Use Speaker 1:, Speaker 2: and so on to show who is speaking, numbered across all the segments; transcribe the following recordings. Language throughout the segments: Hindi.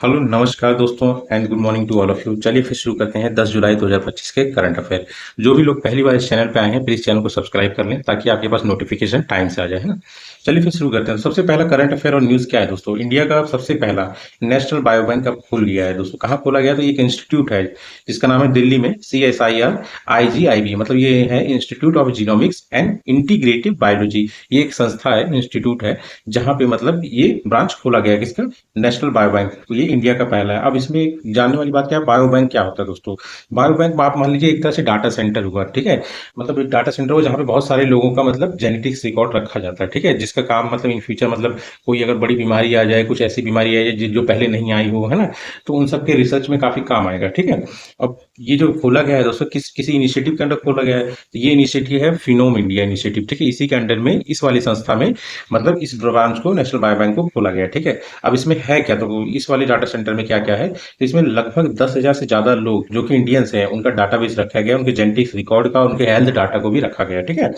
Speaker 1: हेलो नमस्कार दोस्तों and good morning to all of you. चलिए फिर शुरू करते हैं 10 जुलाई 2025 के करंट अफेयर। जो भी लोग पहली बार इस चैनल पे आए हैं प्लीज चैनल को सब्सक्राइब कर लें ताकि आपके पास नोटिफिकेशन टाइम से आ जाए, है ना। चलिए फिर शुरू करते हैं। सबसे पहला करंट अफेयर और न्यूज़ क्या है दोस्तों, इंडिया का सबसे पहला नेशनल बायो बैंक अब खोल लिया है दोस्तों। कहाँ खोला गया, तो ये एक इंस्टीट्यूट है जिसका नाम है दिल्ली में CSIR-IGIB, मतलब ये है institute of genomics and integrative biology. ये एक संस्था है, इंस्टीट्यूट है, जहाँ पे मतलब ये ब्रांच खोला गया है किसका, नेशनल बायो बैंक। तो ये इंडिया का पहला है। अब इसमें जानने वाली बात क्या है, बायो बैंक क्या होता है दोस्तों। बायो बैंक आप मान लीजिए एक तरह से डाटा सेंटर हुआ, ठीक है। मतलब एक डाटा सेंटर हुआ जहाँ पे बहुत सारे लोगों का मतलब जेनेटिक्स रिकॉर्ड रखा जाता है, ठीक है, जिसका काम मतलब इन फ्यूचर मतलब कोई अगर बड़ी बीमारी आ जाए, कुछ ऐसी बीमारी आ जाए जो पहले नहीं आई हो, है ना, तो उन सब के रिसर्च में काफी काम आएगा, ठीक है। अब ये जो खोला गया है दोस्तों किसी इनिशिएटिव के अंडर खोला गया है, तो ये इनिशिएटिव है फिनोम इंडिया इनिशिएटिव, ठीक है। इसी के अंडर में इस वाली संस्था में मतलब इस ब्रांच को नेशनल बायो बैंक को खोला गया है, ठीक है। अब इसमें है क्या, तो इस वाले डाटा सेंटर में क्या क्या है, तो इसमें लगभग 10,000 से ज्यादा लोग जो कि इंडियंस हैं उनका डाटाबेस रखा गया, उनके जेनेटिक्स रिकॉर्ड का, उनके हेल्थ डाटा को भी रखा गया, ठीक है।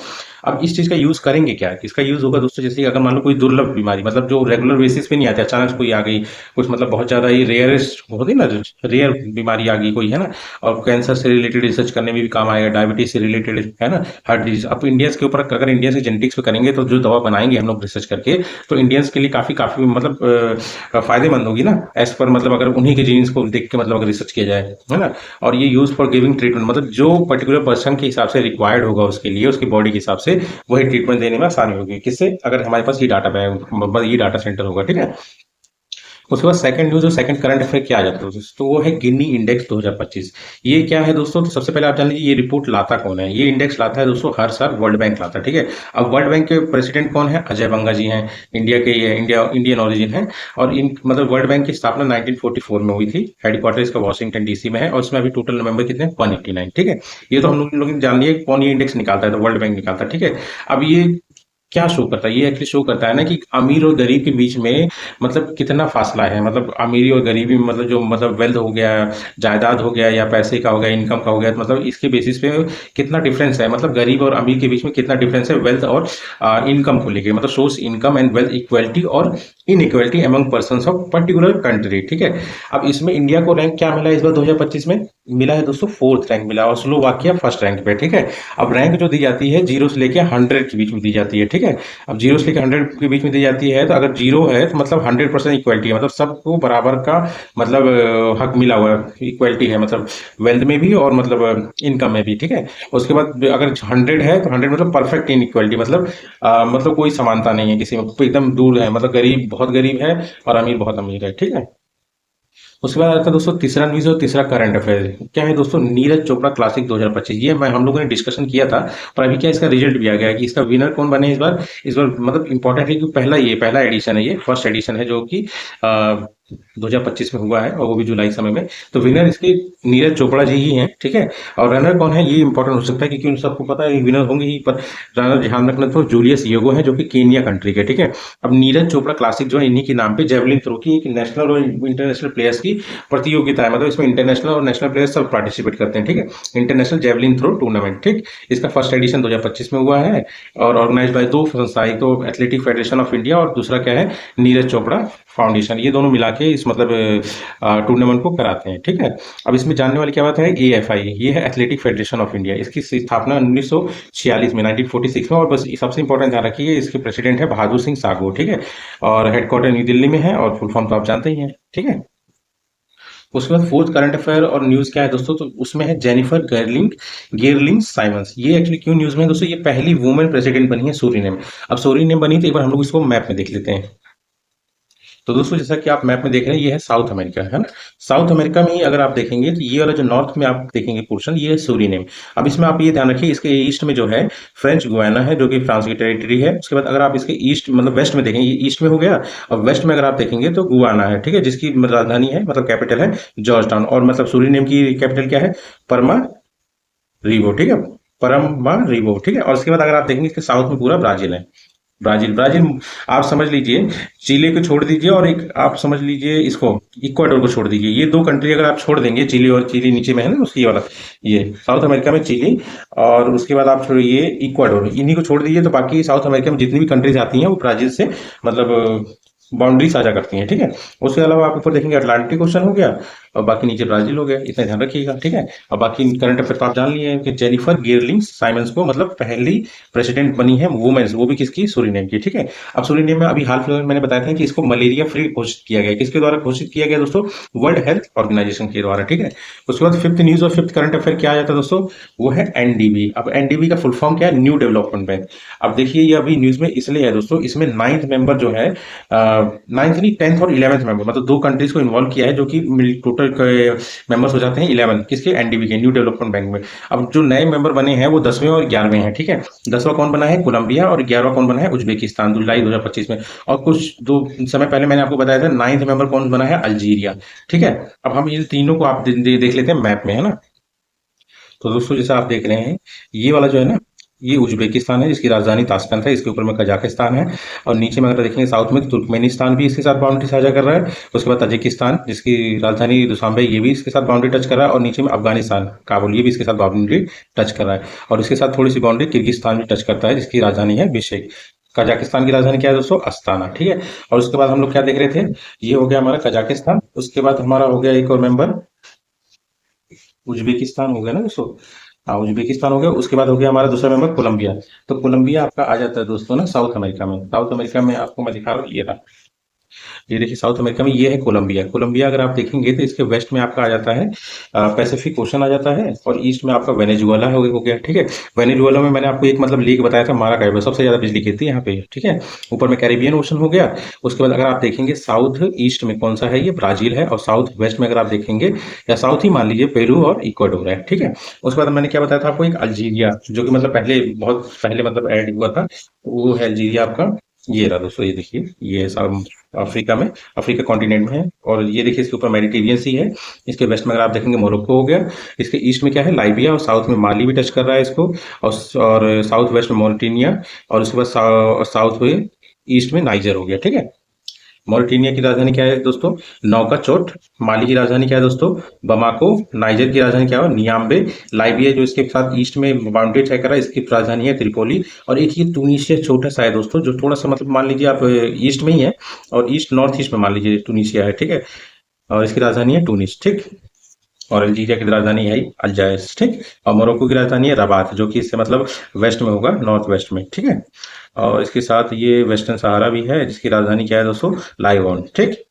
Speaker 1: अब इस चीज का यूज करेंगे क्या, इसका यूज होगा दोस्तों, जैसे कि अगर मान लो कोई दुर्लभ बीमारी मतलब जो रेगुलर बेसिस पे नहीं आती, अचानक कोई आ गई, कुछ मतलब बहुत ज्यादा ही रेयरेस्ट होती ना, रेयर बीमारी आ गई कोई, है ना, और कैंसर से रिलेटेड रिसर्च करने में भी काम आएगा, डायबिटीज से रिलेटेड, है ना, हार्ट डिजीज। अब इंडियंस के ऊपर अगर इंडियंस के जेनेटिक्स पे करेंगे तो जो दवा बनाएंगे हम लोग रिसर्च करके, तो इंडियंस के लिए काफी काफी मतलब फायदेमंद होगी ना, एज पर मतलब अगर उन्हीं के जीन्स को देख के मतलब अगर रिसर्च किया जाए, है ना। और ये यूज फॉर गिविंग ट्रीटमेंट, मतलब जो पर्टिकुलर पर्सन के हिसाब से रिक्वायर्ड होगा उसके लिए, उसकी बॉडी के हिसाब से वही ट्रीटमेंट देने में आसानी होगी, किससे, अगर हमारे पास ये डाटा बैंक ये डाटा सेंटर होगा, ठीक है। उसके बाद सेकंड न्यूज और सेकंड करंट अफेयर क्या आ जाता है दोस्तों, तो वो है गिनी इंडेक्स 2025। ये क्या है दोस्तों, तो सबसे पहले आप जान लीजिए ये रिपोर्ट लाता कौन है। ये इंडेक्स लाता है दोस्तों हर साल वर्ल्ड बैंक लाता है, ठीक है। अब वर्ल्ड बैंक के प्रेसिडेंट कौन है, अजय बंगा जी हैं, इंडिया के, ये इंडियन ओरिजिन है। और इन मतलब वर्ल्ड बैंक की स्थापना 1944 में हुई थी। हेडक्वार्टर इसका वॉशिंगटन डीसी में है, और इसमें अभी टोटल मेंबर कितने हैं, 189, ठीक है। ये तो हम लोग ने जान लिया कौन ये इंडेक्स निकालता है, तो वर्ल्ड बैंक निकालता है, ठीक है। अब ये क्या शो करता है, ये एक्चुअली शो करता है ना कि अमीर और गरीब के बीच में मतलब कितना फासला है, मतलब अमीरी और गरीबी में मतलब जो मतलब वेल्थ हो गया, जायदाद हो गया, या पैसे का हो गया, इनकम का हो गया, तो मतलब इसके बेसिस पे कितना डिफरेंस है, मतलब गरीब और अमीर के बीच में कितना डिफरेंस है वेल्थ और इनकम को लेके, मतलब source income and wealth equality और inequality among person of particular country, ठीक है। अब इसमें इंडिया को रैंक क्या मिला इस बार 2025 में, मिला है दोस्तों फोर्थ रैंक मिला, और स्लोवाकिया फर्स्ट रैंक पे, ठीक है। अब रैंक जो दी जाती है 0 से लेके 100 के बीच में दी जाती है, ठीक है। अब 0 से लेके 100 के बीच में दी जाती है, तो अगर 0 है तो मतलब 100% इक्वलिटी है, मतलब सबको बराबर का मतलब हक मिला हुआ है, इक्वलिटी है, मतलब वेल्थ में भी और मतलब इनकम में भी, ठीक है। उसके बाद अगर 100 है तो 100 मतलब परफेक्ट इन इक्वलिटी, मतलब कोई समानता नहीं है किसी में, एकदम दूर है, मतलब गरीब बहुत गरीब है और अमीर बहुत अमीर है, ठीक है। उसके बाद आता है दोस्तों तीसरा न्यूज और तीसरा करंट अफेयर क्या है दोस्तों, नीरज चोपड़ा क्लासिक 2025। ये मैं हम लोगों ने डिस्कशन किया था, पर अभी क्या इसका रिजल्ट भी आ गया है कि इसका विनर कौन बने इस बार। इस बार मतलब इंपॉर्टेंट है कि पहला एडिशन है, ये फर्स्ट एडिशन है जो कि 2025 में हुआ है, और वो भी जुलाई समय में। तो विनर इसके नीरज चोपड़ा जी ही हैं, ठीक है। और रनर कौन है ये इंपॉर्टेंट हो सकता है, क्योंकि उन सबको पता है विनर होंगे ही, पर रनर ध्यान रखना तो जूलियस योगो है जो कि केनिया कंट्री के, ठीक है। अब नीरज चोपड़ा क्लासिक जो है इन्हीं के नाम पे जेवलिन थ्रो की एक नेशनल और इंटरनेशनल प्लेयर्स की प्रतियोगिता है, मतलब इसमें इंटरनेशनल और नेशनल प्लेयर्स सब पार्टिसिपेट करते हैं, ठीक है। इंटरनेशनल जेवलिन थ्रो टूर्नामेंट, ठीक। इसका फर्स्ट एडिशन 2025 में हुआ है, और ऑर्गेनाइज बाय दो संस्थाएं, तो एथलेटिक फेडरेशन ऑफ इंडिया और दूसरा क्या है, नीरज चोपड़ा फाउंडेशन, ये दोनों मिला के इस मतलब टूर्नामेंट को कराते हैं, ठीक है। अब इसमें जानने वाली क्या बात है, AFI ये है एथलेटिक फेडरेशन ऑफ इंडिया, इसकी स्थापना 1946 में 1946 में, और बस सबसे इंपॉर्टेंट ध्यान रखिए इसके प्रेसिडेंट है बहादुर सिंह सागो, ठीक है। और हेडक्वार्टर न्यू दिल्ली में है, और फुल फॉर्म तो आप जानते ही हैं, ठीक है। उसके बाद फोर्थ करंट अफेयर और न्यूज क्या है दोस्तों, तो उसमें है जेनिफर गेरलिंग साइमंस। ये एक्चुअली क्यों न्यूज में है दोस्तों, ये पहली वुमेन प्रेसिडेंट बनी है सूरीनेम। अब सूरीनेम बनी, तो एक बार हम लोग इसको मैप में देख लेते हैं। तो दोस्तों जैसा कि आप मैप में देख रहे हैं, ये है साउथ अमेरिका, है ना। साउथ अमेरिका में ही अगर आप देखेंगे तो ये वाला जो नॉर्थ में आप देखेंगे पोर्शन, ये है सूरीनेम। अब इसमें आप ये ध्यान रखिए, इसके ईस्ट में जो है फ्रेंच गुयाना है जो कि फ्रांस की टेरिटरी है। उसके बाद अगर आप इसके ईस्ट मतलब वेस्ट में देखेंगे, ये ईस्ट में हो गया, और वेस्ट में अगर आप देखेंगे तो गुयाना है, ठीक है, जिसकी राजधानी है मतलब कैपिटल है जॉर्ज टाउन, और मतलब सूरीनेम की कैपिटल क्या है, परमा रिवो, ठीक है, परमा रिवो, ठीक है। और उसके बाद अगर आप देखेंगे इसके साउथ में पूरा ब्राजील है, ब्राजील ब्राजील आप समझ लीजिए, चिली को छोड़ दीजिए, और एक आप समझ लीजिए इसको इक्वाडोर को छोड़ दीजिए, ये दो कंट्री अगर आप छोड़ देंगे, चिली, और चिली नीचे में है ना उसकी वाला, ये साउथ अमेरिका में चिली, और उसके बाद आप छोड़िए इक्वाडोर, इन्हीं को छोड़ दीजिए, तो बाकी साउथ अमेरिका में जितनी भी कंट्रीज आती हैं वो ब्राजील से मतलब बाउंड्री साझा करती हैं, ठीक है। उसके अलावा आप ऊपर देखेंगे अटलांटिक ओशन हो गया और बाकी नीचे ब्राजील हो गया, इतना ध्यान रखिएगा, ठीक है। और बाकी करंट अफेयर तो आप जान लिए हैं कि जेनिफर गेरलिंग साइमंस को मतलब पहली प्रेसिडेंट बनी है वुमेन्स, वो भी किसकी, सूरीनेम की, ठीक है। अब सूरीनेम में अभी हाल फिलहाल मैंने बताया था कि इसको मलेरिया फ्री घोषित किया गया, किसके द्वारा घोषित किया गया दोस्तों, वर्ल्ड हेल्थ ऑर्गेनाइजेशन के द्वारा, ठीक है। उसके बाद फिफ्थ न्यूज और फिफ्थ करंट अफेयर क्या आ जाता है दोस्तों, वो है एनडीबी। अब एनडीबी का फुल फॉर्म क्या है, न्यू डेवलपमेंट बैंक। अब देखिए ये अभी न्यूज में इसलिए है दोस्तों, इसमें 9th मेंबर जो है, 9th नहीं 10th और 11th मेंबर, मतलब 2 कंट्रीज को इन्वॉल्व किया है, जो कि टोटल मेंबर्स हो जाते हैं 11 किसके, एनडीबी के, न्यू डेवलपमेंट बैंक में। अब जो नए मेंबर बने हैं वो 10वें और 11वें हैं, ठीक है। 10वां कौन बना है, कोलंबिया, और 11वां कौन बना है, उज्बेकिस्तान, जुलाई 2025 में। और कुछ दो समय पहले मैंने आपको बताया था 9th मेंबर कौन बना है, अल्जीरिया, ठीक है। अब हम इन तीनों को आप देख लेते हैं मैप में, है ना। तो दोस्तों जैसा आप देख रहे हैं, ये वाला जो है ना, ये उज्बेकिस्तान है जिसकी राजधानी ताशकंद है, इसके ऊपर में कजाकिस्तान है, और नीचे में अगर देखेंगे साउथ में तो तुर्कमेनिस्तान भी इसके साथ बाउंड्री साझा कर रहा है। उसके बाद तजिकिस्तान जिसकी राजधानी दुशांबे, ये भी इसके साथ बाउंड्री टच कर रहा है, और नीचे में अफगानिस्तान काबुल, ये भी इसके साथ बाउंड्री टच कर रहा है। और इसके साथ थोड़ी सी बाउंड्री किर्गिस्तान भी टच करता है जिसकी राजधानी है बिशकेक। कजाकिस्तान की राजधानी क्या है दोस्तों, अस्ताना, ठीक है। और उसके बाद हम लोग क्या देख रहे थे, ये हो गया हमारा कजाकिस्तान। उसके बाद हमारा हो गया एक और मेंबर, उज्बेकिस्तान हो गया ना दोस्तों। हाँ उज्बेकिस्तान हो गया। उसके बाद हो गया हमारा दूसरा मेंबर कोलंबिया। तो कोलंबिया आपका आ जाता है दोस्तों ना साउथ अमेरिका में। साउथ अमेरिका में आपको मैं दिखा रहा हूँ, ये रहा, ये देखिए साउथ अमेरिका में ये है कोलंबिया। कोलंबिया अगर आप देखेंगे तो इसके वेस्ट में आपका आ जाता है पैसिफिक ओशन आ जाता है, और ईस्ट में आपका वेनेजुएला हो गया, ठीक है। वेनेजुएला में मैंने आपको एक मतलब लेक बताया था माराकाइबो, सबसे ज्यादा बिजली गिरती है यहाँ पे, ठीक है। ऊपर में कैरिबियन ओशन हो गया। उसके बाद अगर आप देखेंगे साउथ ईस्ट में कौन सा है, ये ब्राजील है। और साउथ वेस्ट में अगर आप देखेंगे, या साउथ ही मान लीजिए, पेरू और इक्वाडोर है, ठीक है। उसके बाद मैंने क्या बताया था आपको, एक अल्जीरिया, जो कि मतलब पहले बहुत पहले मतलब ऐड हुआ था, वो है अल्जीरिया आपका। ये रहा दोस्तों, ये देखिए, ये है सब अफ्रीका में, अफ्रीका कॉन्टिनेंट में है। और ये देखिए इसके ऊपर मेडिटेरियन सी है। इसके वेस्ट में अगर आप देखेंगे मोरक्को हो गया। इसके ईस्ट में क्या है, लाइबिया, और साउथ में माली भी टच कर रहा है इसको। और साउथ वेस्ट में मॉरिटेनिया, और उसके बाद साउथ में ईस्ट में नाइजर हो गया, ठीक है। मॉरिटेनिया की राजधानी क्या है दोस्तों, नौकाचोट। माली की राजधानी क्या है दोस्तों, बमाको। नाइजर की राजधानी क्या है, नियाम्बे। लाइबिया जो इसके साथ ईस्ट में बाउंड्री तय कर रहा है, इसकी राजधानी है त्रिपोली। और एक ये टूनिशिया छोटा सा है दोस्तों, जो थोड़ा सा मतलब मान लीजिए आप ईस्ट में ही है, और ईस्ट नॉर्थ ईस्ट में मान लीजिए टूनिशिया है, ठीक है। और इसकी राजधानी है टूनिस, ठीक। और अल्जीरिया की राजधानी है अल्जायस, ठीक। और मोरक्को की राजधानी है रबात, जो कि इससे मतलब वेस्ट में होगा, नॉर्थ वेस्ट में, ठीक है। और इसके साथ ये वेस्टर्न सहारा भी है जिसकी राजधानी क्या है दोस्तों, लाइवॉन, ठीक।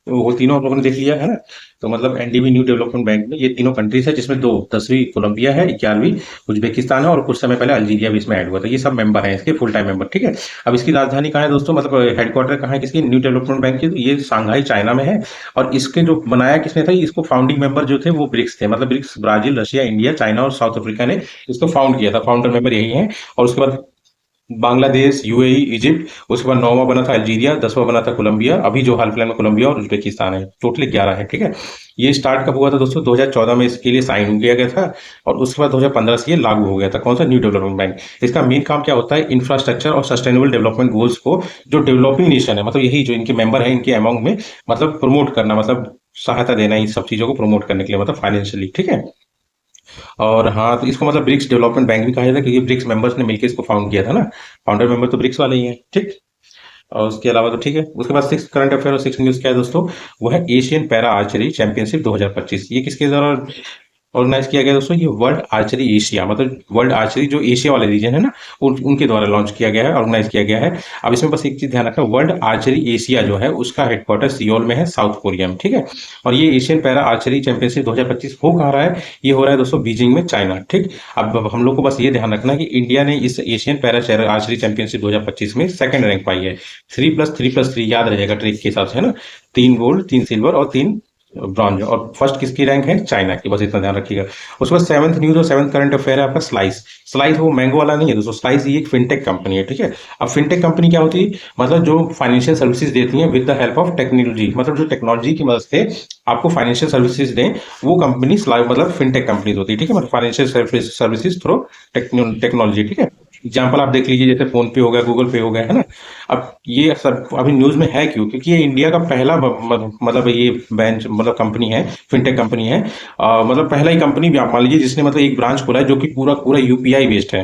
Speaker 1: तो वो तीनों आप लोगों ने देख लिया है ना। तो मतलब एनडीबी न्यू डेवलपमेंट बैंक में ये तीनों कंट्रीज है, जिसमें दो, 10वीं कोलंबिया है, 11वीं उज्बेकिस्तान है, और कुछ समय पहले अल्जीरिया भी इसमें ऐड हुआ था। ये सब मेंबर हैं इसके, फुल टाइम मेंबर, ठीक है। अब इसकी राजधानी कहाँ है दोस्तों, मतलब हेडक्वार्टर कहाँ है किसकी, न्यू डेवलपमेंट बैंक की, तो ये शांघाई चाइना में है। और इसके जो बनाया किसने था, इसको फाउंडिंग मेंबर जो थे वो ब्रिक्स थे, मतलब BRICS Brazil, Russia, India, China और साउथ अफ्रीका ने इसको फाउंड किया था। फाउंडर मेंबर यही है। और उसके बाद बांग्लादेश, यूएई, इजिप्ट, उसके बाद 9वां बना था अल्जीरिया, 10वां बना था कोलंबिया, अभी जो हाल फिलहाल में कोलंबिया और उज्बेकिस्तान है, टोटली 11 है, ठीक है। ये स्टार्ट कब हुआ था दोस्तों, 2014 में इसके लिए साइन किया गया था, और उसके बाद 2015 से ये लागू हो गया था। कौन सा, न्यू डेवलपमेंट बैंक। इसका मेन काम क्या होता है, इंफ्रास्ट्रक्चर और सस्टेनेबल डेवलपमेंट गोल्स को, जो डेवलपिंग नेशन है, मतलब यही जो इनके मेंबर है, इनके अमाउंट में मतलब प्रमोट करना, मतलब सहायता देना, इन सब चीजों को प्रमोट करने के लिए, मतलब फाइनेंशियली, ठीक है। और हाँ, तो इसको मतलब ब्रिक्स डेवलपमेंट बैंक भी कहा जाता है, क्योंकि ब्रिक्स मेंबर्स ने मिलकर इसको फाउंड किया था ना। फाउंडर मेंबर तो ब्रिक्स वाले ही हैं, ठीक। और उसके अलावा तो ठीक है। उसके बाद सिक्स करंट अफेयर और सिक्स न्यूज क्या है दोस्तों, वो है एशियन पैरा आर्चरी चैंपियनशिप 2025। ये किसके द्वारा ऑर्गेनाइज किया गया दोस्तों, ये वर्ल्ड आर्चरी एशिया, मतलब वर्ल्ड आर्चरी जो एशिया वाले रीजन है ना, उनके द्वारा लॉन्च किया गया है, ऑर्गेनाइज किया गया है। अब इसमें बस एक चीज ध्यान रखना, वर्ल्ड आर्चरी एशिया जो है उसका हेडक्वार्टर सियोल में है, साउथ कोरिया में, ठीक है। और ये एशियन पैरा आर्चरी चैंपियनशिप 2025 हो कहाँ रहा है, ये हो रहा है दोस्तों बीजिंग में, चाइना, ठीक। अब हम लोग को बस ये ध्यान रखना कि इंडिया ने इस एशियन पैरा आर्चरी चैंपियनशिप 2025 में सेकंड रैंक पाई है। 3+3+3 याद रहेगा ट्रिक के हिसाब से, है ना। 3 गोल्ड, 3 सिल्वर और 3 ब्रॉन्ज। और फर्स्ट किसकी रैंक है, चाइना की, बस इतना ध्यान रखिएगा। उसके बाद 7th न्यूज और 7th करंट अफेयर है आपका स्लाइस। स्लाइस वो मैंगो वाला नहीं है दोस्तों, स्लाइस ये एक फिनटेक कंपनी है, ठीक है। अब फिनटेक कंपनी क्या होती है, मतलब जो फाइनेंशियल सर्विसेज देती है with the help of technology, मतलब जो टेक्नोलॉजी की मदद से आपको फाइनेंशियल सर्विसेज दें, वो कंपनी मतलब फिनटेक कंपनीज होती है, ठीक है। मतलब फाइनेंशियल सर्विसेज थ्रू टेक्नोलॉजी, ठीक है। एग्जाम्पल आप देख लीजिए, जैसे फोन पे हो गया, गूगल पे हो गया, है ना। अब ये सब अभी न्यूज में है क्यों, क्योंकि ये इंडिया का पहला मतलब ये बैंक मतलब कंपनी है, फिनटेक कंपनी है। मतलब पहला ही कंपनी भी आप मान लीजिए जिसने मतलब एक ब्रांच खोला है जो कि पूरा पूरा यूपीआई बेस्ड है।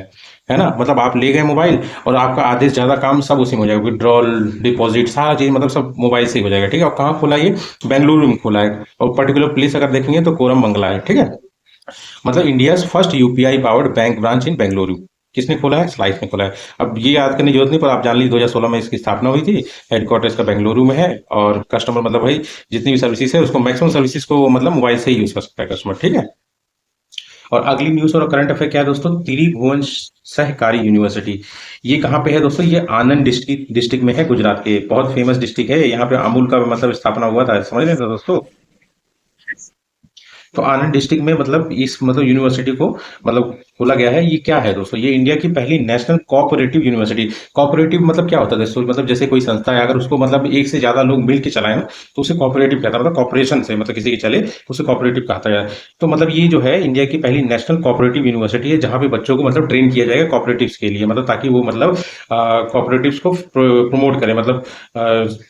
Speaker 1: है ना, मतलब आप ले गए मोबाइल और आपका आधे से ज़्यादा काम सब उसी में हो जाएगा, विड्रॉल, डिपॉजिट, सारा चीज़ मतलब सब मोबाइल से ही हो जाएगा, ठीक है। और कहाँ खोला ये? बेंगलुरु में खोला है, और पर्टिकुलर प्लेस अगर देखेंगे तो कोरम बंगला है, ठीक है। मतलब India first UPI powered bank branch इन बेंगलुरु। किसने खोला है? स्लाइस ने खोला है। अब ये याद करने की जरूरत नहीं, पर आप जान लीजिए 2016 में इसकी स्थापना हुई थी। हेडक्वार्टर इसका बेंगलुरु में है, और कस्टमर मतलब भाई जितनी भी सर्विसेज है उसको मैक्सिमम सर्विसेज को मतलब मोबाइल से ही यूज कर सकता है कस्टमर, ठीक है। और अगली न्यूज और करंट अफेयर क्या है दोस्तों? त्रिभुवन सहकारी यूनिवर्सिटी, ये कहाँ पे है दोस्तों? ये आनंद डिस्ट्रिक्ट में है, गुजरात के। बहुत फेमस डिस्ट्रिक्ट है, यहाँ पे अमूल का मतलब स्थापना हुआ था, समझ रहे थे दोस्तों। तो आनंद डिस्ट्रिक्ट में मतलब इस मतलब यूनिवर्सिटी को मतलब खोला गया है। ये क्या है दोस्तों? ये इंडिया की पहली नेशनल कोऑपरेटिव यूनिवर्सिटी। कोऑपरेटिव मतलब क्या होता है दोस्तों? मतलब जैसे कोई संस्था है, अगर उसको मतलब एक से ज्यादा लोग मिल के चलाए ना, तो उसे कोऑपरेटिव कहता है। मतलब कॉपरेशन से मतलब किसी की चले तो उसे कोऑपरेटिव कहता है। तो मतलब ये जो है इंडिया की पहली नेशनल कोऑपरेटिव यूनिवर्सिटी है, जहाँ पे बच्चों को मतलब ट्रेन किया जाएगा कॉपरेटिव्स के लिए, मतलब ताकि वो मतलब कॉपरेटिव्स को प्रमोट करें। मतलब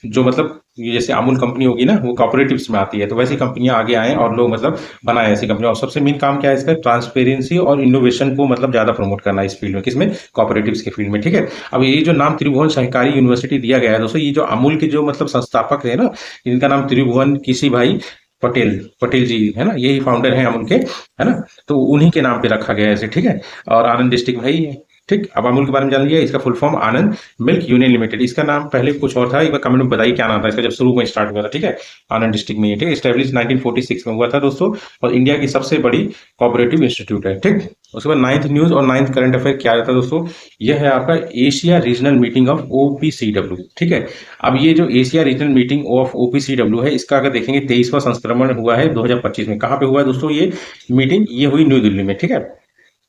Speaker 1: जो मतलब ये जैसे अमूल कंपनी होगी ना, वो कॉपरेटिव्स में आती है, तो वैसी कंपनियां आगे आए और लोग मतलब बनाए ऐसी कंपनी। और सबसे मेन काम क्या है इसका? ट्रांसपेरेंसी और इनोवेशन को मतलब ज्यादा प्रमोट करना है इस फील्ड में, किसमें? कॉपरेटिव्स के फील्ड में, ठीक है। अब ये जो नाम त्रिभुवन सहकारी यूनिवर्सिटी दिया गया है दोस्तों, ये जो अमूल के जो मतलब संस्थापक है ना, इनका नाम त्रिभुवन किसी भाई पटेल पटेल जी है ना, यही फाउंडर है अमूल के, है ना। तो उन्हीं के नाम पे रखा गया है इसे, ठीक है। और आनंद डिस्ट्रिक्ट भाई है, ठीक। अब अमूल के बारे में जान लिया, इसका फुल फॉर्म आनंद मिल्क यूनियन लिमिटेड। इसका नाम पहले कुछ और था, एक बार कमेंट में बताइए क्या नाम था इसका जब शुरू में स्टार्ट हुआ था, ठीक है। आनंद डिस्ट्रिक्ट में, ठीक है। स्टैब्लिश 1946 में हुआ था दोस्तों, और इंडिया की सबसे बड़ी कोऑपरेटिव इंस्टीट्यूट है, ठीक। उसके बाद नाइन्थ न्यूज और नाइन्थ करंट अफेयर क्या रहता है दोस्तों? यह है आपका Asia regional meeting of OPCW, ठीक है। अब ये जो Asia regional meeting of OPCW है, इसका अगर देखेंगे 23वां संस्करण हुआ है 2025 में। कहाँ पे हुआ है दोस्तों ये मीटिंग? ये हुई न्यू दिल्ली में, ठीक है।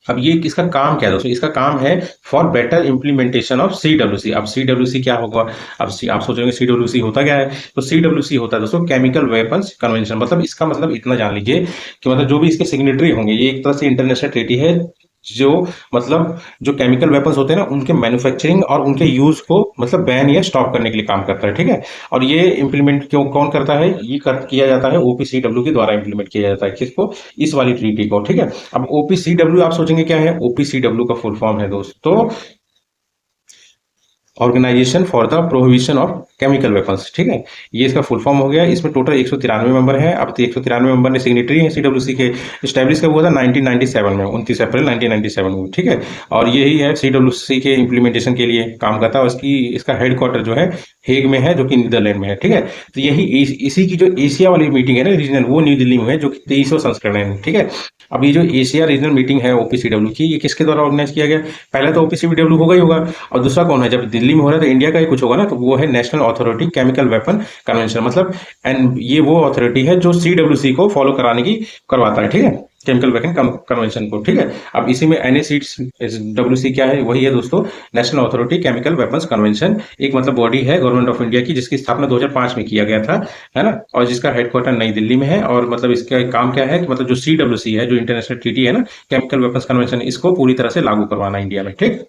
Speaker 1: अब ये इसका काम क्या है दोस्तों? इसका काम है for better implementation of CWC. अब सीडब्ल्यूसी क्या होगा? अब आप सोचेंगे सीडब्ल्यूसी होता क्या है? तो सीडब्ल्यूसी होता है दोस्तों केमिकल वेपन्स कन्वेंशन। मतलब इसका मतलब इतना जान लीजिए कि मतलब जो भी इसके सिग्नेटरी होंगे, ये एक तरह से इंटरनेशनल ट्रीटी है, जो मतलब जो केमिकल वेपन्स होते हैं ना, उनके मैन्युफैक्चरिंग और उनके यूज को मतलब बैन या स्टॉप करने के लिए काम करता है, ठीक है। और ये इंप्लीमेंट क्यों कौन करता है? ये किया जाता है ओपीसीडब्ल्यू के द्वारा इंप्लीमेंट किया जाता है। किसको? इस वाली ट्रीटी को, ठीक है। अब ओपीसीडब्ल्यू आप सोचेंगे क्या है? ओपीसीडब्ल्यू का फुल फॉर्म है दोस्तों Organisation for the Prohibition of Chemical Weapons, ठीक है। ये इसका फुल फॉर्म हो गया। इसमें टोटल 193 मेंबर है। अब तो 193 मेंबर ने सिग्नेटरी है सीडब्ल्यूसी के। स्टैब्लिश कब हुआ था? 1997 में, 29 अप्रैल 1997 में, ठीक है। और यही है सीडब्ल्यूसी के इम्प्लीमेंटेशन के लिए काम करता है। और इसका हेडक्वार्टर जो है हेग में है, जो कि नीदरलैंड में है, ठीक है। तो यही इसी की जो एशिया वाली मीटिंग है ना रीजनल, वो न्यू दिल्ली में है, जो कि 23वां संस्करण है, ठीक है। अब ये जो एशिया रीजनल मीटिंग है ओपीसीडब्ल्यू की, ये किसके द्वारा ऑर्गेनाइज किया गया? पहला तो ओपीसीडब्ल्यू होगा ही होगा, और दूसरा कौन है? जब दिल्ली में हो रहा है तो इंडिया का ही कुछ होगा ना, तो वो है national authority chemical weapon convention. मतलब एंड ये वो अथॉरिटी है जो सीडब्ल्यूसी को फॉलो कराने की करवाता है, ठीक है, केमिकल वेपन कन्वेंशन को, ठीक है। अब इसी में एनएसीडब्ल्यूसी क्या है? वही है दोस्तों national authority chemical weapons convention. एक मतलब बॉडी है गवर्नमेंट ऑफ इंडिया की, जिसकी स्थापना 2005 में किया गया था, है ना। और जिसका हेडक्वार्टर नई दिल्ली में है। और मतलब इसका काम क्या है कि मतलब जो सीडब्ल्यूसी है, जो इंटरनेशनल ट्रीटी है ना केमिकल वेपन्स कन्वेंशन, इसको पूरी तरह से लागू करवाना इंडिया में, ठीक।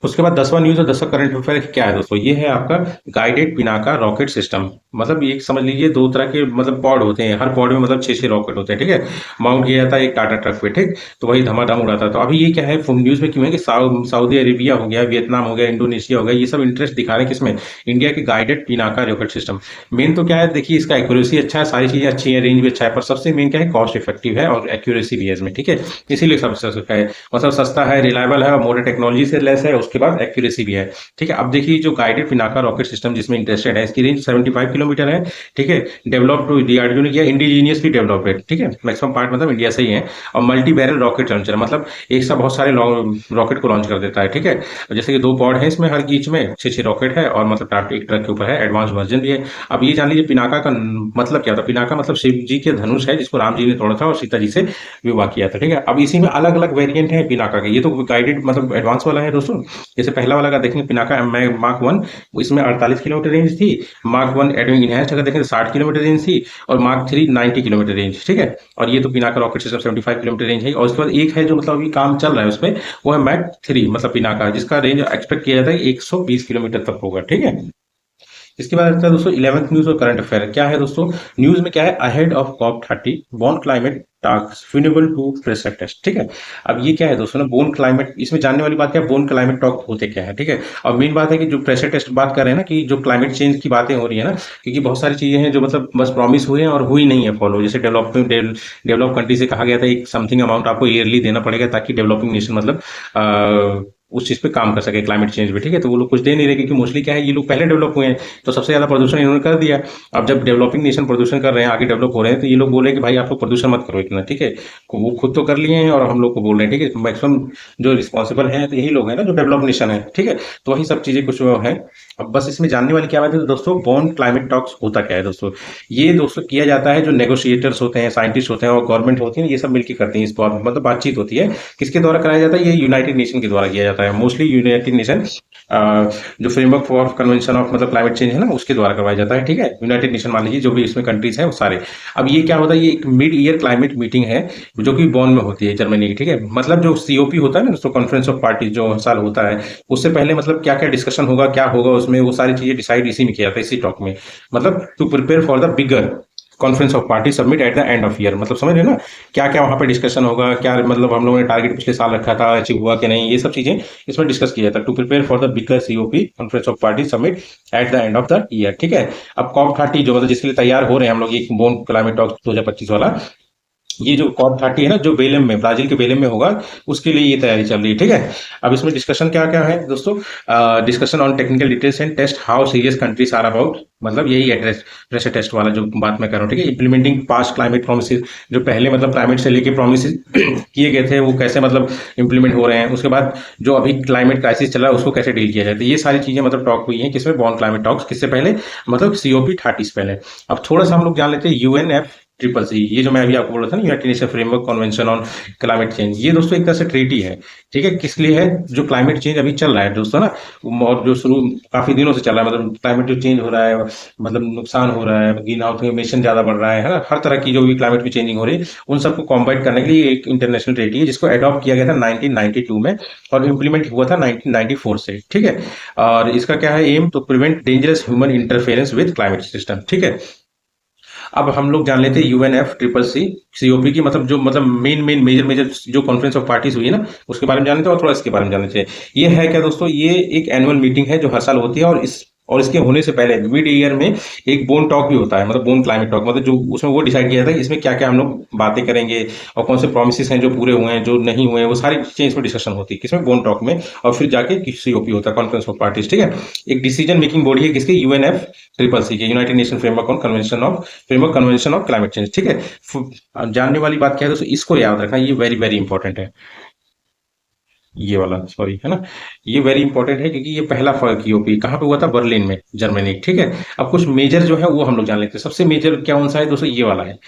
Speaker 1: उसके बाद 10वां न्यूज और 10वां करंट अफेयर क्या है दोस्तों? ये है आपका गाइडेड पिनाका रॉकेट सिस्टम। मतलब ये समझ लीजिए दो तरह के मतलब पॉड होते हैं, हर पॉड में मतलब 6-6 रॉकेट होते हैं, ठीक है। माउंट किया जाता है एक टाटा ट्रक पे, ठीक। तो वही धमाधम उड़ाता है। तो अभी ये क्या है न्यूज में क्यों है कि सऊदी अरेबिया हो गया, वियतनाम हो गया, इंडोनेशिया हो गया, ये सब इंटरेस्ट दिखा रहे हैं किसमें? इंडिया के guided Pinaka rocket system. Main तो क्या है, देखिए इसका एक्यूरेसी अच्छा है, सारी चीजें अच्छी है, रेंज भी अच्छा है, पर सबसे मेन क्या है, कॉस्ट इफेक्टिव है और एक्यूरेसी भी है इसमें, ठीक है। इसीलिए सबसे सस्ता है, मतलब सस्ता है, रिलायबल है और मॉडर्न टेक्नोलॉजी से लेस है, उसके बाद एक्यूरेसी भी है, ठीक है। अब देखिए जो गाइडेड पिनाका रॉकेट सिस्टम जिसमें इंटरेस्टेड है, इसकी रेंज 75 किलोमीटर है, ठीक है। डेवलप डीआरडीओ ने किया, इंडिजीनियसली डेवलप है, ठीक है। मैक्सिमम पार्ट मतलब इंडिया से ही है। और मल्टी बैरल रॉकेट लॉन्चर, मतलब एक साथ बहुत सारे रॉकेट को लॉन्च कर देता है, ठीक है। जैसे कि 2 पॉड है इसमें, हर बीच में 6-6 रॉकेट है, और मतलब टाटा एक ट्रक के ऊपर है, एडवांस वर्जन भी है। अब ये जान लीजिए पिनाका का मतलब क्या था? पिनाका मतलब शिव जी के धनुष है, जिसको राम जी ने तोड़ा था और सीता जी से विवाह किया था, ठीक है। अब इसी में अलग अलग वेरिएंट है पिनाका के। ये तो गाइडेड मतलब एडवांस वाला है दोस्तों। जैसे पहला वाला का देखेंगे पिनाका मार्क 1, इसमें 48 किलोमीटर रेंज थी। मार्क 1 एडवांस इनहैंस्ड अगर देखें तो 60 किलोमीटर रेंज थी। और मार्क 3 90 किलोमीटर रेंज, ठीक है। और ये तो Pinaka rocket system 75 kilometre range है। और उसके बाद एक है जो मतलब अभी काम चल रहा है उसमें, वो है मैक 3 मतलब पिनाका, जिसका रेंज एक्सपेक्ट किया जाता है 120 किलोमीटर तक होगा, ठीक है। इसके बाद आता है दोस्तों 11th न्यूज और करंट अफेयर क्या है दोस्तों? न्यूज में क्या है, ahead of COP30 Bonn climate task fumble to pressure test, ठीक है। अब ये क्या है दोस्तों ना, बोन क्लाइमेट, इसमें जानने वाली बात क्या है, बोन क्लाइमेट टॉक होते क्या है, ठीक है। और मेन बात है कि जो प्रेशर टेस्ट बात कर रहे हैं ना, कि जो क्लाइमेट चेंज की बातें हो रही है ना, क्योंकि बहुत सारी चीजें हैं जो मतलब बस प्रॉमिस हुए हैं और हुई नहीं है फॉलो। जैसे डेवलप कंट्री से कहा गया था एक समथिंग अमाउंट आपको ईयरली देना पड़ेगा, ताकि डेवलपिंग नेशन मतलब उस चीज पे काम कर सके क्लाइमेट चेंज पे, ठीक है। तो वो लोग कुछ दे नहीं रहे, क्योंकि मोस्टली क्या है, ये लोग पहले डेवलप हुए हैं, तो सबसे ज्यादा प्रदूषण इन्होंने कर दिया। अब जब डेवलपिंग नेशन प्रदूषण कर रहे हैं, आगे डेवलप हो रहे हैं, तो ये लोग बोल रहे हैं कि भाई आप लोग प्रदूषण मत करो इतना, ठीक है। वो खुद तो कर लिए हैं और हम लोग को बोल रहे हैं, ठीक है। मैक्सिमम जो रिस्पॉन्सिबल है तो यही लोग हैं ना, जो डेवलप नेशन है, ठीक है। तो वही सब चीजें कुछ है। अब बस इसमें जानने वाली क्या बात है दोस्तों, बॉन्ड क्लाइमेट टॉक्स होता क्या है दोस्तों। ये दोस्तों किया जाता है, जो नेगोशिएटर्स होते हैं, साइंटिस्ट होते हैं और गवर्नमेंट होती है, ये सब मिलकर करते हैं। इस पर मतलब बातचीत होती है, किसके द्वारा कराया जाता है, ये यूनाइटेड नेशन के द्वारा किया जाता है। मोस्टली यूनाइटेड नेशन जो फ्रेमवर्क फॉर कन्वेंशन ऑफ मतलब क्लाइमेट चेंज है ना, उसके द्वारा करवाया जाता है, ठीक है। यूनाइटेड नेशन मान लीजिए, जो भी इसमें कंट्रीज है वो सारे। अब ये क्या होता है, ये एक मिड ईयर क्लाइमेट मीटिंग है, जो कि बॉन में होती है, जर्मनी की, ठीक है। मतलब जो सीओपी होता है ना दोस्तों, कॉन्फ्रेंस ऑफ पार्टी, जो हर साल होता है, उससे पहले मतलब क्या क्या डिस्कशन होगा, क्या होगा उसमें, वो सारी चीजें डिसाइड इसी में किया जाता है, इसी टॉक में। मतलब to prepare for the bigger conference of party submit at the end of year, मतलब समझ रहे हैं ना, क्या क्या वहां पे डिस्कशन होगा, क्या मतलब हम लोगों ने टारगेट पिछले साल रखा था, अचीव हुआ कि नहीं, ये सब चीजें इसमें डिस्कस किया जाता है। To prepare for the bigger COP conference of party submit at the end of the year, ठीक है। अब COP30 जो मतलब जिसके लिए तैयार हो रहे हैं हम लोग, ये बोन क्लाइमेट टॉक 2025 वाला, ये जो COP30 है ना, जो बेलम में, ब्राजील के बेलम में होगा, उसके लिए ये तैयारी चल रही है, ठीक है। अब इसमें डिस्कशन क्या क्या है दोस्तों, discussion on technical details and test how serious countries are about, मतलब यही एड्रेस प्रेशर टेस्ट वाला जो बात मैं कर रहा हूँ, ठीक है। इंप्लीमेंटिंग पास्ट क्लाइमेट प्रोमिस, जो पहले मतलब क्लाइमेट से लेके प्रोमिस किए गए थे, वो कैसे मतलब इंप्लीमेंट हो रहे हैं। उसके बाद जो अभी क्लाइमेट क्राइसिस चल रहा है, उसको कैसे डील किया जाए, तो ये सारी चीजें मतलब टॉक हुई हैं, किसमें, बॉन क्लाइमेट टॉक्स, किससे पहले, मतलब COP30 से पहले। अब थोड़ा सा हम लोग जान लेते हैं UNFCCC, ये जो मैं अभी आपको बोल रहा था ना, United nation framework convention on climate change, ये दोस्तों एक तरह से ट्रीटी है, ठीक है। किस लिए है, जो क्लाइमेट चेंज अभी चल रहा है दोस्तों ना, और जो शुरू काफी दिनों से चल रहा है, मतलब क्लाइमेट जो चेंज हो रहा है, मतलब नुकसान हो रहा है, ग्रीन हाउस इमिशन ज्यादा बढ़ रहा है ना, हर तरह की जो भी क्लाइमेट में चेंजिंग हो रही है, उन सबको कॉम्बाइट करने के लिए एक इंटरनेशनल ट्रीटी है, जिसको अडॉप्ट किया गया था 1992 में, और इम्प्लीमेंट हुआ था 1994 से, ठीक है। और इसका क्या है एम, तो prevent dangerous human interference with climate system, ठीक है। अब हम लोग जान लेते हैं UNFCCC COP की, मतलब जो मतलब मेन मेजर मेजर जो कॉन्फ्रेंस ऑफ पार्टीज हुई है ना, उसके बारे में जान लेते हैं, और थोड़ा इसके बारे में जान लेते हैं। ये है क्या दोस्तों, ये एक एनुअल मीटिंग है जो हर साल होती है, और इसके होने से पहले मिड ईयर में एक बोन टॉक भी होता है, मतलब बोन क्लाइमेट टॉक, मतलब जो उसमें वो डिसाइड किया जाता है कि इसमें क्या क्या हम लोग बातें करेंगे, और कौन से प्रोमिस हैं जो पूरे हुए हैं, जो नहीं हुए हैं, वो सारी चीजें इसमें डिस्कशन होती है, किसमें, बोन टॉक में। और फिर जाके COP होता है, कॉन्फ्रेंस ऑफ पार्टीज, ठीक है। एक डिसीजन मेकिंग बॉडी है किसकी, UNFCCC के, United nation framework on convention of climate change, ठीक है। जानने वाली बात क्या है दोस्तों, इसको याद रखना, ये वेरी वेरी इंपॉर्टेंट है, ये वाला, सॉरी, है ना। ये वेरी इंपॉर्टेंट है, क्योंकि ये पहला COP कहाँ पे हुआ था, बर्लिन में, जर्मनी, ठीक है। अब कुछ मेजर जो है वो हम लोग जान लेते हैं। सबसे मेजर क्या कौन सा है दोस्तों, ये वाला है,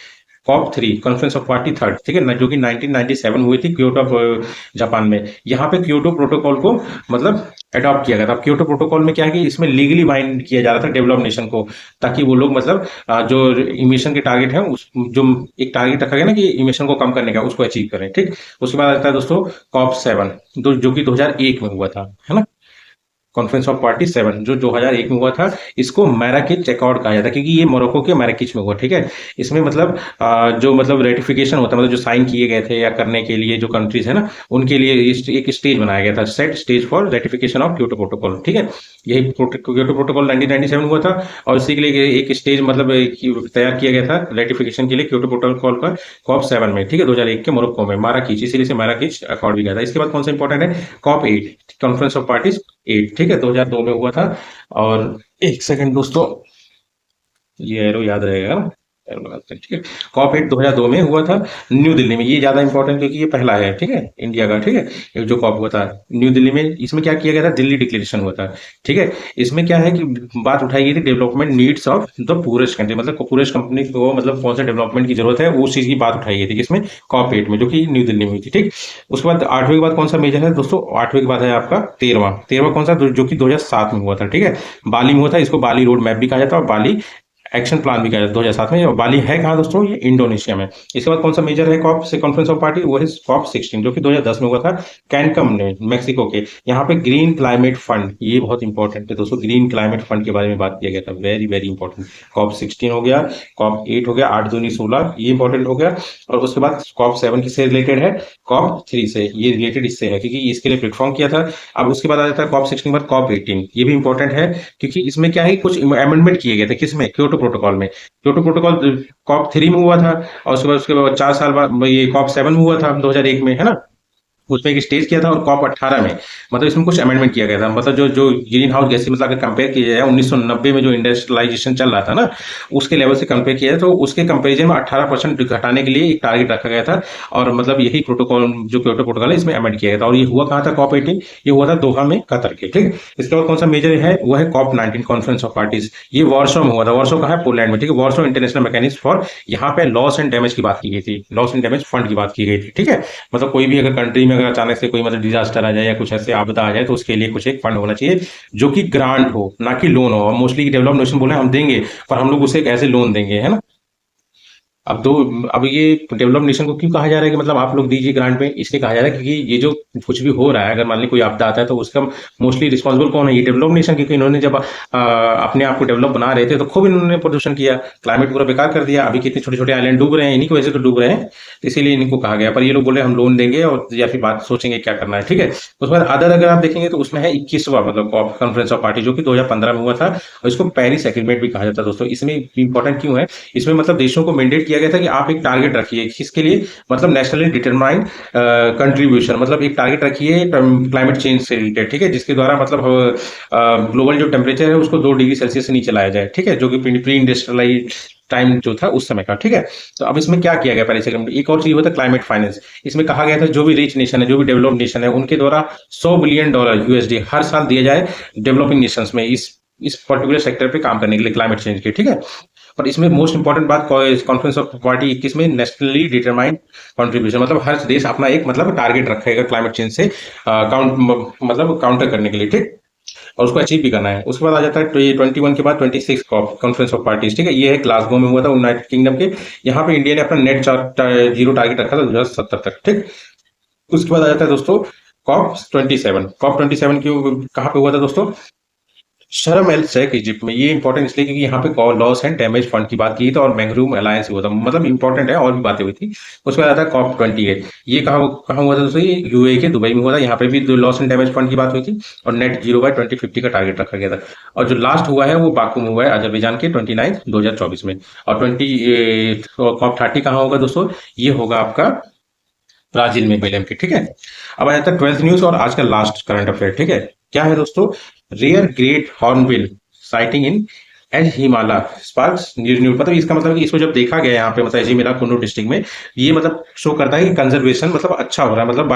Speaker 1: COP3 conference of party third, ठीक है ना, जो कि 1997 हुई थी क्योटो जापान में। यहाँ पे क्योटो प्रोटोकॉल को मतलब अडॉप्ट किया गया था। क्योटो प्रोटोकॉल में क्या है कि इसमें लीगली बाइंड किया जा रहा था डेवलप नेशन को, ताकि वो लोग मतलब जो इमिशन के टारगेट है, उस जो एक टारगेट रखा गया ना कि इमिशन को कम करने का, उसको अचीव करें, ठीक। उसके बाद आता है दोस्तों COP7, जो कि 2001 में हुआ था, है ना। कॉन्फ्रेंस ऑफ पार्टी 7 जो 2001 में हुआ था, इसको मैराकिच अकॉर्ड कहा जाता है, क्योंकि ये मोरक्को के मैराकिच में हुआ, ठीक है। इसमें मतलब जो मतलब रेटिफिकेशन होता है, मतलब जो साइन किए गए थे या करने के लिए जो कंट्रीज है ना, उनके लिए एक स्टेज बनाया गया था, set stage for ratification of Kyoto protocol, ठीक है। यही क्योटो प्रोटोकॉल 1997 हुआ था, और इसी के लिए एक स्टेज मतलब तैयार किया गया था रेटिफिकेशन के लिए क्योटो प्रोटोकॉल का, COP7 में, ठीक है, 2001 के मोरक्को में, माराकीच, इसीलिए से माराकीच अकॉर्ड भी गया था। इसके बाद कौन सा इंपॉर्टेंट है, COP8 कॉन्फ्रेंस ऑफ पार्टीज 8, ठीक है, 2002 में हुआ था। और एक सेकंड दोस्तों, ये एरो याद रहेगा ना, एरो लगाते हैं, ठीक है। COP8 2002 में हुआ था, न्यू दिल्ली में। ये ज्यादा इंपॉर्टेंट क्योंकि ये पहला है, ठीक है, इंडिया का, ठीक है। ये जो COP हुआ था न्यू दिल्ली में, इसमें क्या किया गया था, दिल्ली डिक्लेरेशन हुआ था, ठीक है। इसमें क्या है कि बात उठाई गई थी development needs of the purest country, मतलब पूरेस्ट कंपनी को मतलब कौन सा डेवलपमेंट की जरूरत है, उस चीज की बात उठाई गई थी, किसमें, COP8 में, जो कि न्यू दिल्ली में हुई थी, ठीक। उसके बाद 8वें के बाद कौन सा मेजर है दोस्तों, 8वें के बाद है आपका 13वां कौन सा, जो कि 2007 में हुआ था, ठीक है, बाली में हुआ था। इसको बाली रोड मैप भी कहा जाता है, और बाली एक्शन प्लान भी किया 2007 में। बाली है कहाँ दोस्तों, ये इंडोनेशिया में। इसके बाद कौन सा मेजर है कॉप से कॉन्फ्रेंस ऑफ पार्टी, वो है कॉप 16 जो कि 2010 में हुआ था कैनकम में, मेक्सिको के। यहाँ पे ग्रीन क्लाइमेट फंड, ये बहुत इंपॉर्टेंट है दोस्तों, ग्रीन क्लाइमेट फंड के बारे में बात किया गया था, वेरी वेरी इंपॉर्टेंट। कॉप 16 हो गया, कॉप 8 हो गया, 8 दूनी 16, ये इंपॉर्टेंट हो गया। और उसके बाद कॉप 7 किससे रिलेटेड है, कॉप 3 से, ये रिलेटेड इससे है क्योंकि इसके लिए प्लेटफॉर्म किया था। अब उसके बाद आ जाता है कॉप 16 बाद कॉप 18, ये भी इंपॉर्टेंट है क्योंकि इसमें क्या है, कुछ अमेंडमेंट किए गए थे, किसमें, क्योटो प्रोटोकॉल में। क्योटो प्रोटोकॉल कॉप 3 में हुआ था, और उसके बाद 4 साल बाद ये कॉप 7 में हुआ था 2001 में, है ना। उसमें एक स्टेज किया था, और कॉप 18 में मतलब इसमें कुछ अमेंडमेंट किया गया था। मतलब जो जो ग्रीन हाउस गैसेस, मतलब अगर कंपेयर किया जाए 1990 में जो इंडस्ट्रियलाइजेशन चल रहा था ना, उसके लेवल से कंपेयर किया जाए तो उसके कंपेरिजन में 18% घटाने के लिए एक टारगेट रखा गया था। और मतलब यही प्रोटोकॉल जो क्योटो प्रोटोकॉल है इसमें अमेंड किया गया था। और ये हुआ कहाँ था कॉप 18, ये हुआ था दोहा में, कतर के, ठीक। इसके बाद कौन सा मेजर है, वो है कॉप 19 कॉन्फ्रेंस ऑफ पार्टीज, ये वॉर्सो में हुआ था। वॉर्सो कहाँ है, पोलैंड में, ठीक है। वॉर्सो इंटरनेशनल मैकेनिज्म फॉर, यहाँ पे लॉस एंड डैमेज की बात की गई थी, लॉस एंड डैमेज फंड की बात की गई थी, ठीक है। मतलब कोई भी अगर कंट्री में अगर अचानक से कोई मतलब डिजास्टर आ जाए या कुछ ऐसे आपदा आ जाए तो उसके लिए कुछ एक फंड होना चाहिए जो कि ग्रांट हो, ना कि लोन हो। और मोस्टली डेवलप नेशन बोले हम देंगे, पर हम लोग उसे एक ऐसे लोन देंगे, है ना। अब ये डेवलप नेशन को क्यों कहा जा रहा है कि मतलब आप लोग दीजिए ग्रांट में, इसलिए कहा जा रहा है क्योंकि ये जो कुछ भी हो रहा है, अगर मान ली कोई आपदा आता है तो उसका मोस्टली रिस्पॉन्सिबल कौन है, ये डेवलप नेशन। क्योंकि इन्होंने जब अपने आप को डेवलप बना रहे थे तो खूब इन्होंने प्रदूषण किया, क्लाइमेट पूरा बेकार कर दिया। अभी कितने छोटे छोटे आइलैंड डूब रहे हैं, इन्हीं की वजह से तो डूब रहे हैं, तो इसीलिए इनको कहा गया। पर ये लोग बोले हम लोन देंगे, और या फिर बात सोचेंगे क्या करना है, ठीक है। उसके बाद अदर अगर आप देखेंगे तो उसमें है 21वां मतलब कॉन्फ्रेंस ऑफ पार्टी जो कि 2015 में हुआ था, और इसको पेरिस एग्रीमेंट भी कहा जाता है दोस्तों। इसमें इंपॉर्टेंट क्यों है, इसमें मतलब देशों को मैंडेट किया गया था कि आप एक टारगेट रखिए, किसके लिए, मतलब नेशनली डिटरमाइंड कंट्रीब्यूशन, मतलब एक टारगेट रखिए क्लाइमेट चेंज से रिलेटेड, ठीक है, जिसके द्वारा मतलब ग्लोबल जो टेम्परेचर है उसको 2 डिग्री सेल्सियस से नीचे लाया जाए, ठीक है, जो कि प्री इंडस्ट्रियलाइज टाइम जो था उस समय का, ठीक है। तो अब इसमें क्या किया गया पेरिस एग्रीमेंट, एक और चीज होता है क्लाइमेट फाइनेंस। इसमें कहा गया था जो भी रिच नेशन है, जो भी डेवलप्ड नेशन है, उनके द्वारा $100 बिलियन यूएसडी हर साल दिया जाए डेवलपिंग नेशंस में इस पर्टिकुलर सेक्टर पे काम करने के लिए, क्लाइमेट चेंज के, ठीक है। और इसमें मोस्ट इंपॉर्टेंट बात कॉन्फ्रेंस ऑफ पार्टी 21 में नेशनली डिटरमाइंड कंट्रीब्यूशन, मतलब हर देश अपना एक मतलब टारगेट रखेगा क्लाइमेट चेंज से मतलब काउंटर करने के लिए, ठीक, और उसको अचीव भी करना है। उसके बाद आ जाता है 21 के बाद 26 कॉन्फ्रेंस ऑफ पार्टीज, ठीक है। ये है ग्लासगो में हुआ था यूनाइटेड किंगडम के। यहाँ पे इंडिया ने अपना नेट जीरो टारगेट रखा था 2070 तक, ठीक। उसके बाद आ जाता है दोस्तों कॉप 27। कॉप 27 क्यों कहाँ पे हुआ था दोस्तों, शर्म एल शेख इजिप्ट में। ये इंपॉर्टेंट इसलिए क्योंकि यहाँ पे लॉस एंड डैमेज फंड की बात की थी और मैंग्रोव अलायंस हुआ था, मतलब इंपॉर्टेंट है, और भी बातें हुई थी। उसके बाद आता है कॉप 28, ये कहाँ हुआ था दोस्तों, ये यूएई के दुबई में हुआ था। यहाँ पे भी लॉस एंड डैमेज फंड की बात हुई थी, और नेट जीरो बाय 2050 का टारगेट रखा गया था। और जो लास्ट हुआ है वो बाकू में हुआ है अजरबैजान के 29 2024 में। और कॉप 30 कहाँ होगा दोस्तों, ये होगा आपका ब्राजील में, बेलम के, ठीक है। अब आ जाता है 12th न्यूज और आज का लास्ट करंट अफेयर, ठीक है। क्या है दोस्तों, रेयर ग्रेट हॉर्नबिल साइटिंग इन एज हिमालय स्पार्क्स न्यूज, मतलब इसका मतलब कि इसको जब देखा गया यहाँ पे मतलब एजिमिला कुन्नू डिस्ट्रिक्ट में, ये मतलब शो करता है कि कंजर्वेशन मतलब अच्छा हो रहा है, मतलब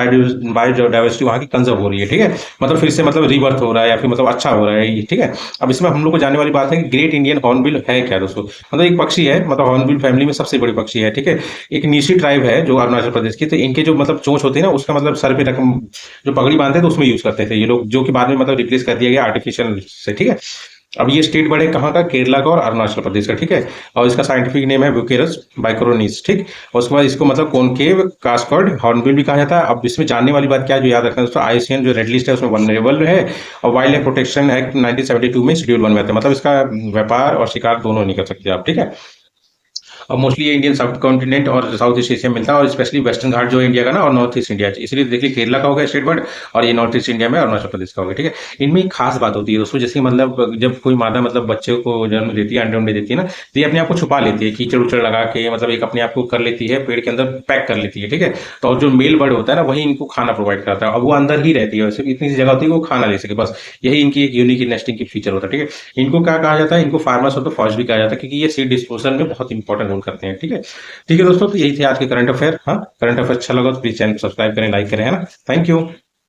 Speaker 1: बायोडाइवर्सिटी वहाँ की कंजर्व हो रही है, ठीक है। मतलब फिर से मतलब रिबर्थ हो रहा है या फिर मतलब अच्छा हो रहा है, ठीक है। अब इसमें हम लोग को जानने वाली बात है कि ग्रेट इंडियन हॉर्नबिल है क्या दोस्तों, मतलब एक पक्षी है, मतलब हॉर्नबिल फैमिली में सबसे बड़ी पक्षी है, ठीक है। एक नीसी ट्राइब है जो अरुणाचल प्रदेश की, तो इनके जो मतलब चोंच होती है ना, उसका मतलब सर पे रकम जो पगड़ी बांधते हैं तो उसमें यूज करते थे ये लोग, जो कि बाद में मतलब रिप्लेस कर दिया गया आर्टिफिशियल से, ठीक है। अब ये स्टेट बड़े कहाँ का, केरला का और अरुणाचल प्रदेश का, ठीक है। और इसका साइंटिफिक नेम है ब्यूकेरस बाइक्रोनिस, ठीक। और उसके बाद इसको मतलब कॉनकेव कास्कॉर्ड हॉर्नबिल भी कहा जाता है। अब इसमें जानने वाली बात क्या है जो याद रखना है दोस्तों, आईसीएन जो रेड लिस्ट है उसमें वल्नरेबल है, और वाइल्ड लाइफ प्रोटेक्शन एक्ट 1972 में शेड्यूल 1 में आता है, मतलब इसका व्यापार और शिकार दोनों नहीं कर सकते आप, ठीक है। और मोस्टली ये इंडियन सब कॉन्टिनेंट और साउथ ईस्ट एशिया में मिलता है, और स्पेशली वेस्टर्न घाट जो है इंडिया का ना, और नॉर्थ ईस्ट इंडिया, इसलिए देखिए केरला का होगा स्टेट बर्ड, और ये नॉर्थ ईस्ट इंडिया में अरुणाचल प्रदेश का होगा, ठीक है। इनमें एक खास बात होती है दोस्तों, जैसे मतलब जब कोई मादा मतलब बच्चे को जन्म देती है, अंडे उंडे देती है ना, तो ये अपने आप को छुपा लेती है, कीचड़ उचड़ लगा के, मतलब एक अपने आप को कर लेती है, पेड़ के अंदर पैक कर लेती है, ठीक है। तो जो मेल बर्ड होता है ना, वही इनको खाना प्रोवाइड करता है, अब वो अंदर ही रहती है, सिर्फ इतनी सी जगह होती है वो खाना ले सके, बस यही इनकी एक यूनिक नेस्टिंग की फीचर होता है, ठीक है। इनको क्या कहा जाता है, इनको फार्मर्स ऑफ द फॉरेस्ट भी कहा जाता है, क्योंकि ये सीड डिस्पोजल में बहुत इंपॉर्टेंट रोल करते हैं, ठीक है। ठीक है दोस्तों, तो यही थे आज के करंट अफेयर। हाँ, करंट अफेयर अच्छा लगा तो प्लीज चैनल को सब्सक्राइब करें, लाइक करें, है ना। Thank you.